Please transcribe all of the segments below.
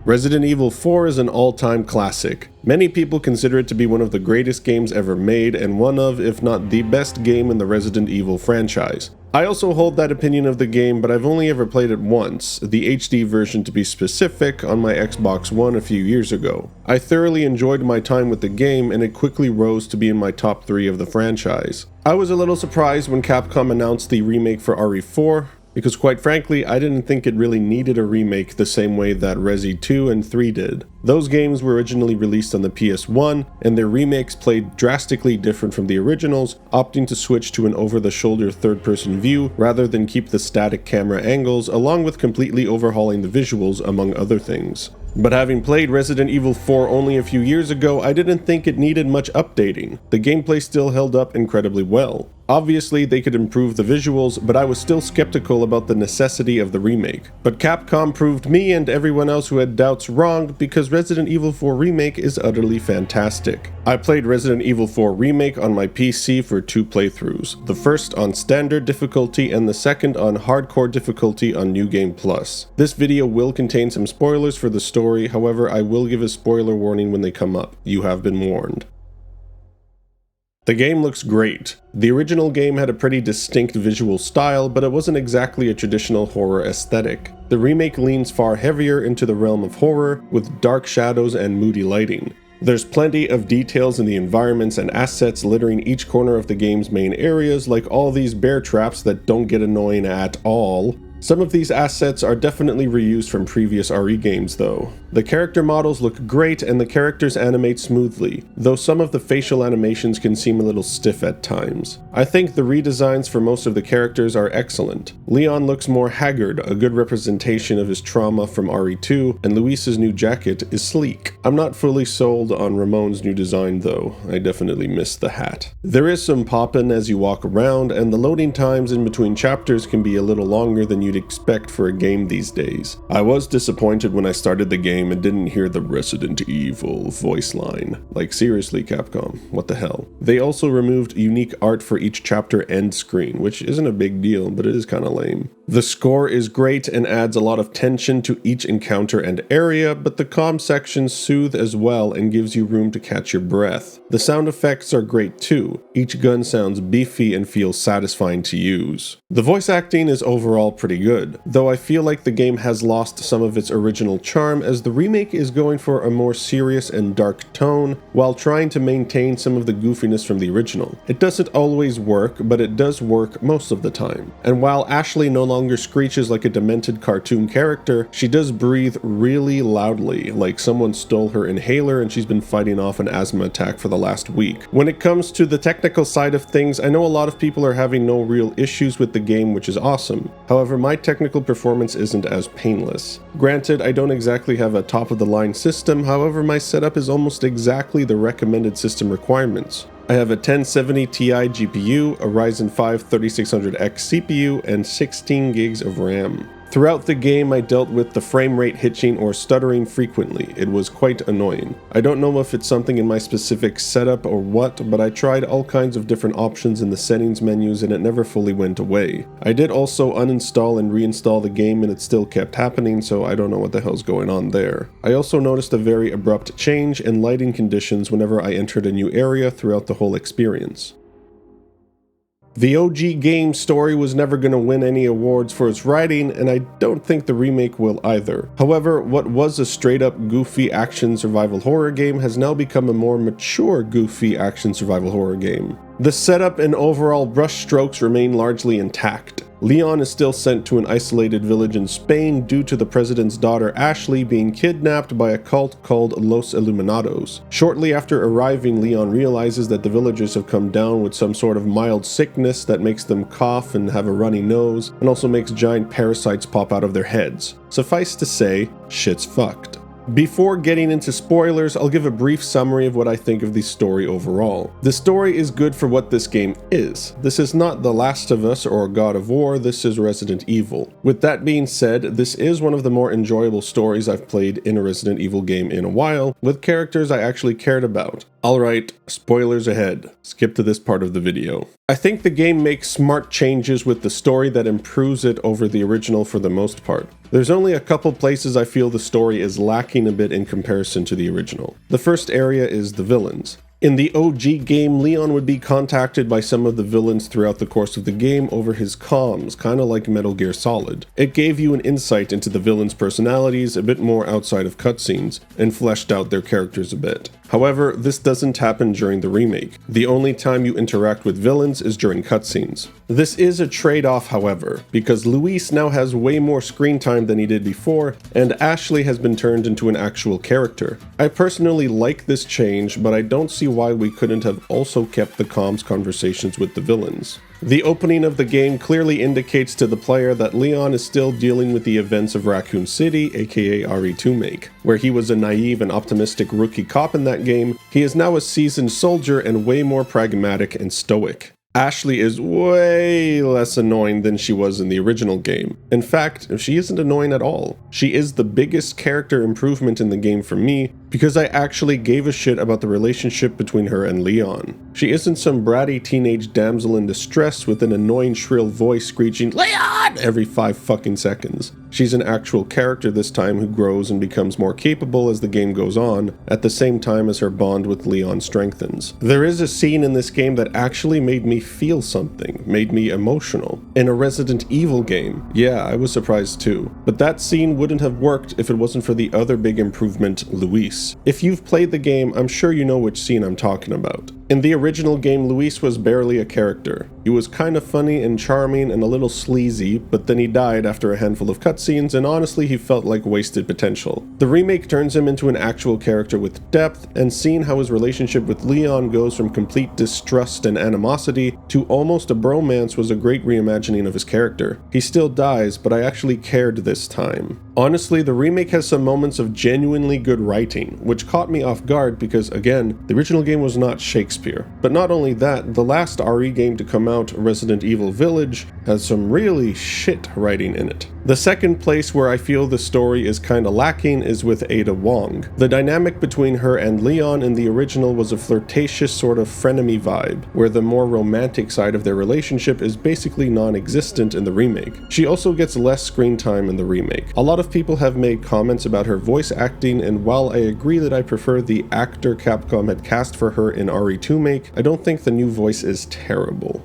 Resident Evil 4 is an all-time classic. Many people consider it to be one of the greatest games ever made and one of, if not the best game in the Resident Evil franchise. I also hold that opinion of the game, but I've only ever played it once, the HD version to be specific, on my Xbox One a few years ago. I thoroughly enjoyed my time with the game and it quickly rose to be in my top 3 of the franchise. I was a little surprised when Capcom announced the remake for RE4, because quite frankly, I didn't think it really needed a remake the same way that Resi 2 and 3 did. Those games were originally released on the PS1, and their remakes played drastically different from the originals, opting to switch to an over-the-shoulder third-person view rather than keep the static camera angles, along with completely overhauling the visuals, among other things. But having played Resident Evil 4 only a few years ago, I didn't think it needed much updating. The gameplay still held up incredibly well. Obviously, they could improve the visuals, but I was still skeptical about the necessity of the remake. But Capcom proved me and everyone else who had doubts wrong, because Resident Evil 4 Remake is utterly fantastic. I played Resident Evil 4 Remake on my PC for 2 playthroughs, the first on standard difficulty and the second on hardcore difficulty on New Game Plus. This video will contain some spoilers for the story, however I will give a spoiler warning when they come up. You have been warned. The game looks great. The original game had a pretty distinct visual style, but it wasn't exactly a traditional horror aesthetic. The remake leans far heavier into the realm of horror, with dark shadows and moody lighting. There's plenty of details in the environments and assets littering each corner of the game's main areas, like all these bear traps that don't get annoying at all. Some of these assets are definitely reused from previous RE games though. The character models look great and the characters animate smoothly, though some of the facial animations can seem a little stiff at times. I think the redesigns for most of the characters are excellent. Leon looks more haggard, a good representation of his trauma from RE2, and Luis's new jacket is sleek. I'm not fully sold on Ramon's new design though, I definitely missed the hat. There is some poppin' as you walk around, and the loading times in between chapters can be a little longer than you'd expect for a game these days. I was disappointed when I started the game and didn't hear the Resident Evil voice line. Like seriously, Capcom, what the hell? They also removed unique art for each chapter end screen, which isn't a big deal, but it is kinda lame. The score is great and adds a lot of tension to each encounter and area, but the comm sections soothe as well and gives you room to catch your breath. The sound effects are great too. Each gun sounds beefy and feels satisfying to use. The voice acting is overall pretty good, though I feel like the game has lost some of its original charm as the remake is going for a more serious and dark tone while trying to maintain some of the goofiness from the original. It doesn't always work, but it does work most of the time. And while Ashley no longer screeches like a demented cartoon character, she does breathe really loudly, like someone stole her inhaler and she's been fighting off an asthma attack for the last week. When it comes to the technical side of things, I know a lot of people are having no real issues with the game, which is awesome. However, my technical performance isn't as painless. Granted, I don't exactly have a top-of-the-line system, however my setup is almost exactly the recommended system requirements. I have a 1070 Ti GPU, a Ryzen 5 3600X CPU, and 16 gigs of RAM. Throughout the game, I dealt with the frame rate hitching or stuttering frequently. It was quite annoying. I don't know if it's something in my specific setup or what, but I tried all kinds of different options in the settings menus and it never fully went away. I did also uninstall and reinstall the game and it still kept happening, so I don't know what the hell's going on there. I also noticed a very abrupt change in lighting conditions whenever I entered a new area throughout the whole experience. The OG game's story was never going to win any awards for its writing, and I don't think the remake will either. However, what was a straight-up goofy action survival horror game has now become a more mature goofy action survival horror game. The setup and overall brushstrokes remain largely intact. Leon is still sent to an isolated village in Spain due to the president's daughter Ashley being kidnapped by a cult called Los Illuminados. Shortly after arriving, Leon realizes that the villagers have come down with some sort of mild sickness that makes them cough and have a runny nose, and also makes giant parasites pop out of their heads. Suffice to say, shit's fucked. Before getting into spoilers, I'll give a brief summary of what I think of the story overall. The story is good for what this game is. This is not The Last of Us or God of War, this is Resident Evil. With that being said, this is one of the more enjoyable stories I've played in a Resident Evil game in a while, with characters I actually cared about. Alright, spoilers ahead. Skip to this part of the video. I think the game makes smart changes with the story that improves it over the original for the most part. There's only a couple places I feel the story is lacking a bit in comparison to the original. The first area is the villains. In the OG game, Leon would be contacted by some of the villains throughout the course of the game over his comms, kinda like Metal Gear Solid. It gave you an insight into the villains' personalities a bit more outside of cutscenes, and fleshed out their characters a bit. However, this doesn't happen during the remake. The only time you interact with villains is during cutscenes. This is a trade-off, however, because Luis now has way more screen time than he did before, and Ashley has been turned into an actual character. I personally like this change, but I don't see why we couldn't have also kept the comms conversations with the villains. The opening of the game clearly indicates to the player that Leon is still dealing with the events of Raccoon City, aka Remake. Where he was a naive and optimistic rookie cop in that game, he is now a seasoned soldier and way more pragmatic and stoic. Ashley is way less annoying than she was in the original game. In fact, she isn't annoying at all. She is the biggest character improvement in the game for me, because I actually gave a shit about the relationship between her and Leon. She isn't some bratty teenage damsel in distress with an annoying shrill voice screeching "Leon!" every 5 fucking seconds. She's an actual character this time who grows and becomes more capable as the game goes on, at the same time as her bond with Leon strengthens. There is a scene in this game that actually made me feel something, made me emotional. In a Resident Evil game, yeah, I was surprised too. But that scene wouldn't have worked if it wasn't for the other big improvement, Luis. If you've played the game, I'm sure you know which scene I'm talking about. In the original game, Luis was barely a character. He was kind of funny and charming and a little sleazy, but then he died after a handful of cutscenes, and honestly he felt like wasted potential. The remake turns him into an actual character with depth, and seeing how his relationship with Leon goes from complete distrust and animosity to almost a bromance was a great reimagining of his character. He still dies, but I actually cared this time. Honestly, the remake has some moments of genuinely good writing, which caught me off guard because, again, the original game was not Shakespeare. But not only that, the last RE game to come out, Resident Evil Village, has some really shit writing in it. The second place where I feel the story is kinda lacking is with Ada Wong. The dynamic between her and Leon in the original was a flirtatious sort of frenemy vibe, where the more romantic side of their relationship is basically non-existent in the remake. She also gets less screen time in the remake. A lot of people have made comments about her voice acting, and while I agree that I prefer the actor Capcom had cast for her in Remake, I don't think the new voice is terrible.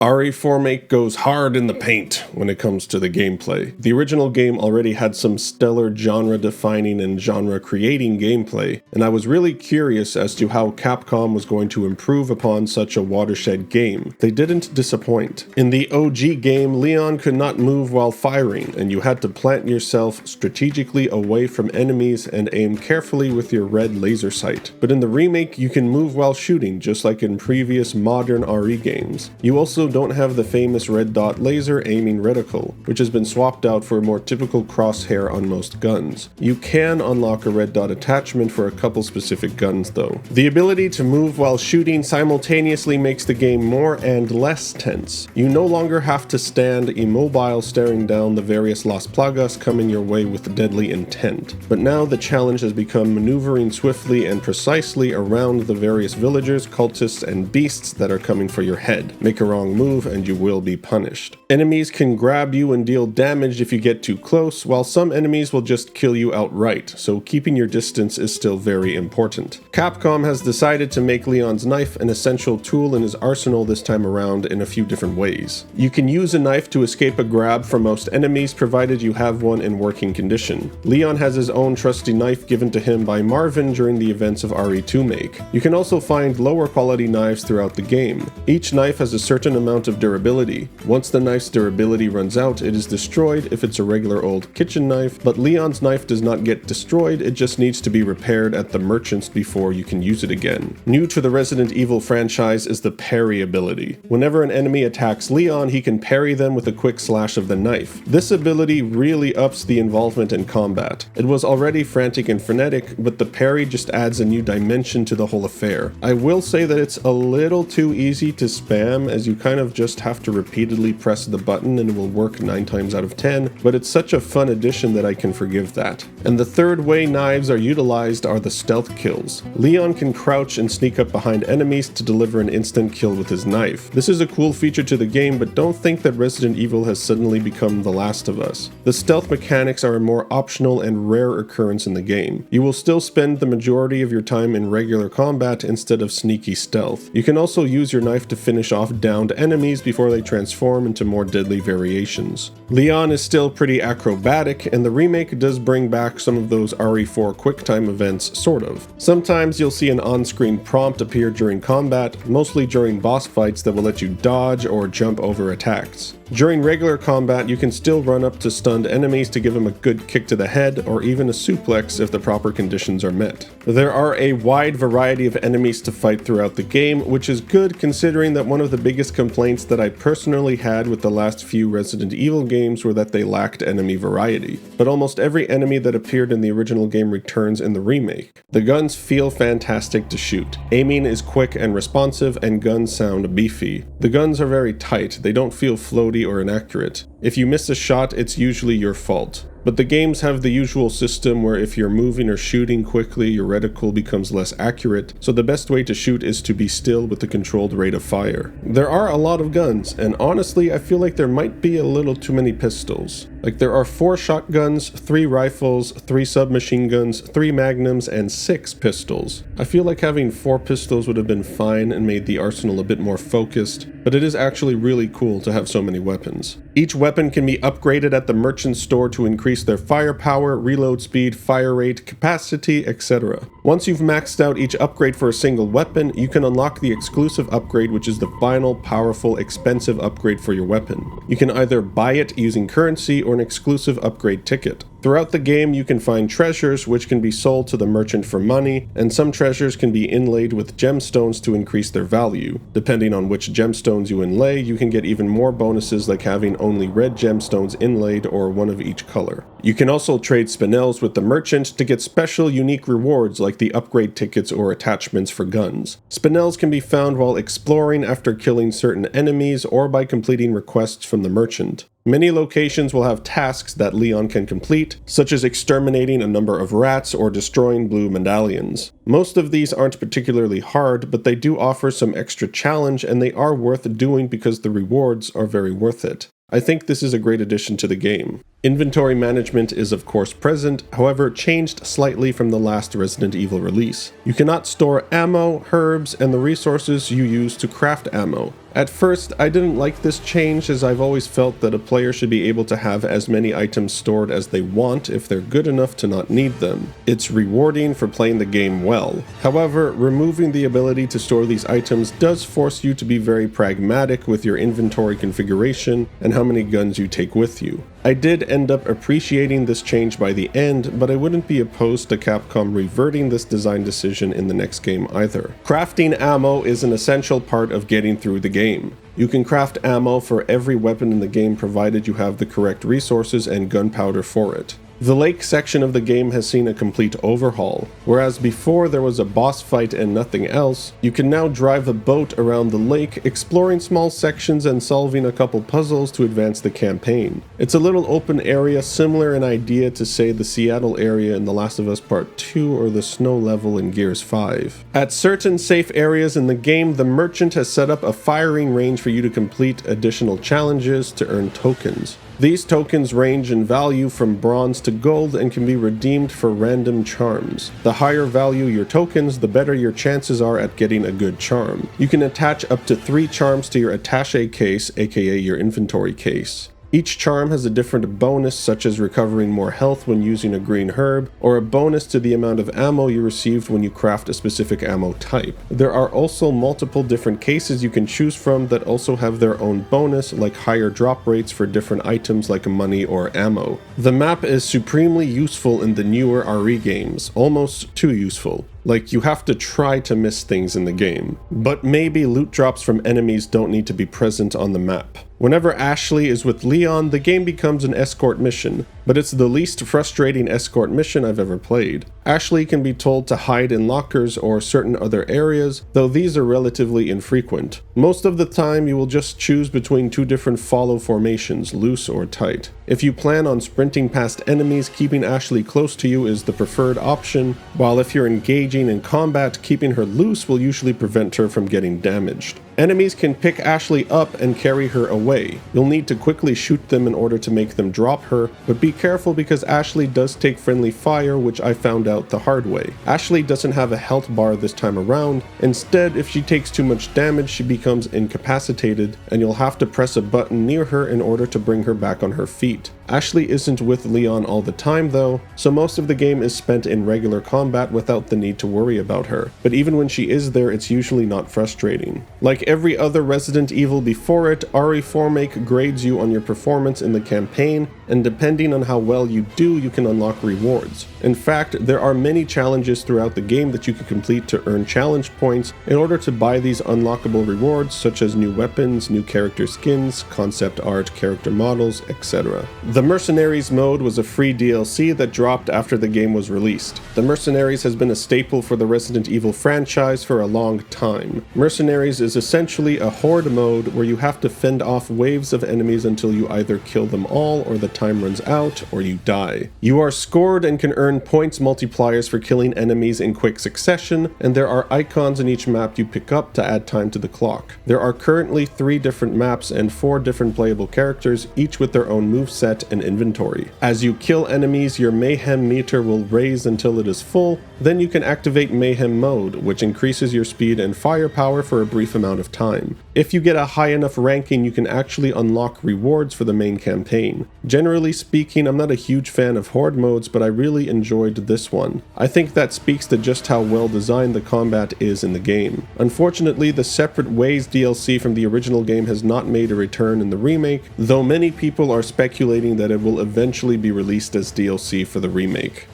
Remake goes hard in the paint when it comes to the gameplay. The original game already had some stellar genre-defining and genre-creating gameplay, and I was really curious as to how Capcom was going to improve upon such a watershed game. They didn't disappoint. In the OG game, Leon could not move while firing, and you had to plant yourself strategically away from enemies and aim carefully with your red laser sight. But in the remake, you can move while shooting, just like in previous modern RE games. You also don't have the famous red dot laser aiming reticle, which has been swapped out for a more typical crosshair on most guns. You can unlock a red dot attachment for a couple specific guns though. The ability to move while shooting simultaneously makes the game more and less tense. You no longer have to stand immobile staring down the various Las Plagas coming your way with deadly intent. But now the challenge has become maneuvering swiftly and precisely around the various villagers, cultists, and beasts that are coming for your head. Make a wrong move and you will be punished. Enemies can grab you and deal damage if you get too close, while some enemies will just kill you outright, so keeping your distance is still very important. Capcom has decided to make Leon's knife an essential tool in his arsenal this time around in a few different ways. You can use a knife to escape a grab from most enemies provided you have one in working condition. Leon has his own trusty knife given to him by Marvin during the events of Remake. You can also find lower quality knives throughout the game. Each knife has a certain amount of durability. Once the knife's durability runs out, it is destroyed if it's a regular old kitchen knife, but Leon's knife does not get destroyed, it just needs to be repaired at the merchants before you can use it again. New to the Resident Evil franchise is the parry ability. Whenever an enemy attacks Leon, he can parry them with a quick slash of the knife. This ability really ups the involvement in combat. It was already frantic and frenetic, but the parry just adds a new dimension to the whole affair. I will say that it's a little too easy to spam, as you kind kind of just have to repeatedly press the button and it will work 9 times out of 10, but it's such a fun addition that I can forgive that. And the third way knives are utilized are the stealth kills. Leon can crouch and sneak up behind enemies to deliver an instant kill with his knife. This is a cool feature to the game, but don't think that Resident Evil has suddenly become The Last of Us. The stealth mechanics are a more optional and rare occurrence in the game. You will still spend the majority of your time in regular combat instead of sneaky stealth. You can also use your knife to finish off downed enemies before they transform into more deadly variations. Leon is still pretty acrobatic, and the remake does bring back some of those RE4 QuickTime events, sort of. Sometimes you'll see an on-screen prompt appear during combat, mostly during boss fights that will let you dodge or jump over attacks. During regular combat, you can still run up to stunned enemies to give them a good kick to the head, or even a suplex if the proper conditions are met. There are a wide variety of enemies to fight throughout the game, which is good considering that one of the biggest complaints that I personally had with the last few Resident Evil games were that they lacked enemy variety. But almost every enemy that appeared in the original game returns in the remake. The guns feel fantastic to shoot. Aiming is quick and responsive, and guns sound beefy. The guns are very tight, they don't feel floaty or inaccurate. If you miss a shot, it's usually your fault. But the games have the usual system where if you're moving or shooting quickly, your reticle becomes less accurate, so the best way to shoot is to be still with the controlled rate of fire. There are a lot of guns, and honestly, I feel like there might be a little too many pistols. Like, there are 4 shotguns, 3 rifles, 3 submachine guns, 3 magnums, and 6 pistols. I feel like having 4 pistols would have been fine and made the arsenal a bit more focused, but it is actually really cool to have so many weapons. Each weapon can be upgraded at the merchant store to increase their firepower, reload speed, fire rate, capacity, etc. Once you've maxed out each upgrade for a single weapon, you can unlock the exclusive upgrade, which is the final, powerful, expensive upgrade for your weapon. You can either buy it using currency or an exclusive upgrade ticket. Throughout the game, you can find treasures which can be sold to the merchant for money, and some treasures can be inlaid with gemstones to increase their value. Depending on which gemstones you inlay, you can get even more bonuses like having only red gemstones inlaid or one of each color. You can also trade spinels with the merchant to get special unique rewards like the upgrade tickets or attachments for guns. Spinels can be found while exploring after killing certain enemies or by completing requests from the merchant. Many locations will have tasks that Leon can complete, such as exterminating a number of rats or destroying blue medallions. Most of these aren't particularly hard, but they do offer some extra challenge, and they are worth doing because the rewards are very worth it. I think this is a great addition to the game. Inventory management is of course present, however changed slightly from the last Resident Evil release. You cannot store ammo, herbs, and the resources you use to craft ammo. At first, I didn't like this change as I've always felt that a player should be able to have as many items stored as they want if they're good enough to not need them. It's rewarding for playing the game well. However, removing the ability to store these items does force you to be very pragmatic with your inventory configuration and how many guns you take with you. I did end up appreciating this change by the end, but I wouldn't be opposed to Capcom reverting this design decision in the next game either. Crafting ammo is an essential part of getting through the game. You can craft ammo for every weapon in the game provided you have the correct resources and gunpowder for it. The lake section of the game has seen a complete overhaul. Whereas before there was a boss fight and nothing else, you can now drive a boat around the lake, exploring small sections and solving a couple puzzles to advance the campaign. It's a little open area similar in idea to, say, the Seattle area in The Last of Us Part 2 or the snow level in Gears 5. At certain safe areas in the game, the merchant has set up a firing range for you to complete additional challenges to earn tokens. These tokens range in value from bronze to gold and can be redeemed for random charms. The higher value your tokens, the better your chances are at getting a good charm. You can attach up to 3 charms to your attaché case, aka your inventory case. Each charm has a different bonus, such as recovering more health when using a green herb, or a bonus to the amount of ammo you received when you craft a specific ammo type. There are also multiple different cases you can choose from that also have their own bonus, like higher drop rates for different items like money or ammo. The map is supremely useful in the newer RE games, almost too useful. Like, you have to try to miss things in the game. But maybe loot drops from enemies don't need to be present on the map. Whenever Ashley is with Leon, the game becomes an escort mission, but it's the least frustrating escort mission I've ever played. Ashley can be told to hide in lockers or certain other areas, though these are relatively infrequent. Most of the time, you will just choose between two different follow formations, loose or tight. If you plan on sprinting past enemies, keeping Ashley close to you is the preferred option, while if you're engaging in combat, keeping her loose will usually prevent her from getting damaged. Enemies can pick Ashley up and carry her away. You'll need to quickly shoot them in order to make them drop her, but be careful because Ashley does take friendly fire, which I found out the hard way. Ashley doesn't have a health bar this time around. Instead, if she takes too much damage, she becomes incapacitated, and you'll have to press a button near her in order to bring her back on her feet. Ashley isn't with Leon all the time though, so most of the game is spent in regular combat without the need to worry about her, but even when she is there, it's usually not frustrating. Like every other Resident Evil before it, Remake grades you on your performance in the campaign, and depending on how well you do, you can unlock rewards. In fact, there are many challenges throughout the game that you can complete to earn challenge points in order to buy these unlockable rewards, such as new weapons, new character skins, concept art, character models, etc. The Mercenaries mode was a free DLC that dropped after the game was released. The Mercenaries has been a staple for the Resident Evil franchise for a long time. Mercenaries is essentially a horde mode where you have to fend off waves of enemies until you either kill them all or the time runs out or you die. You are scored and can earn points multipliers for killing enemies in quick succession, and there are icons in each map you pick up to add time to the clock. There are currently 3 different maps and 4 different playable characters, each with their own moveset and inventory. As you kill enemies, your mayhem meter will raise until it is full, then you can activate mayhem mode, which increases your speed and firepower for a brief amount of time. If you get a high enough ranking, you can actually unlock rewards for the main campaign. Generally speaking, I'm not a huge fan of horde modes, but I really enjoyed this one. I think that speaks to just how well designed the combat is in the game. Unfortunately, the Separate Ways DLC from the original game has not made a return in the remake, though many people are speculating that it will eventually be released as DLC for the remake.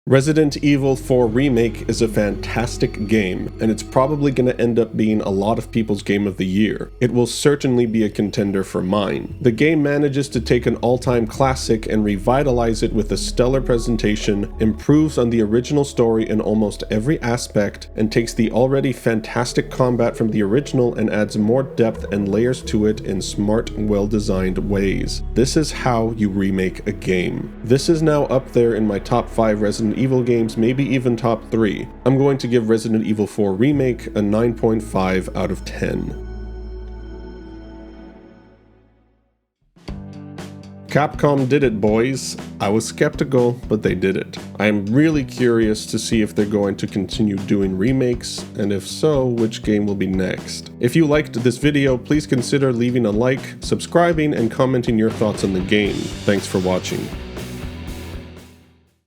Resident Evil 4 Remake is a fantastic game, and it's probably going to end up being a lot of people's game of the year. It will certainly be a contender for mine. The game manages to take an all-time classic and revitalize it with a stellar presentation, improves on the original story in almost every aspect, and takes the already fantastic combat from the original and adds more depth and layers to it in smart, well-designed ways. This is how you remake a game. This is now up there in my top 5 Resident Evil games, maybe even top 3. I'm going to give Resident Evil 4 Remake a 9.5 out of 10. Capcom did it, boys. I was skeptical, but they did it. I am really curious to see if they're going to continue doing remakes, and if so, which game will be next. If you liked this video, please consider leaving a like, subscribing, and commenting your thoughts on the game. Thanks for watching.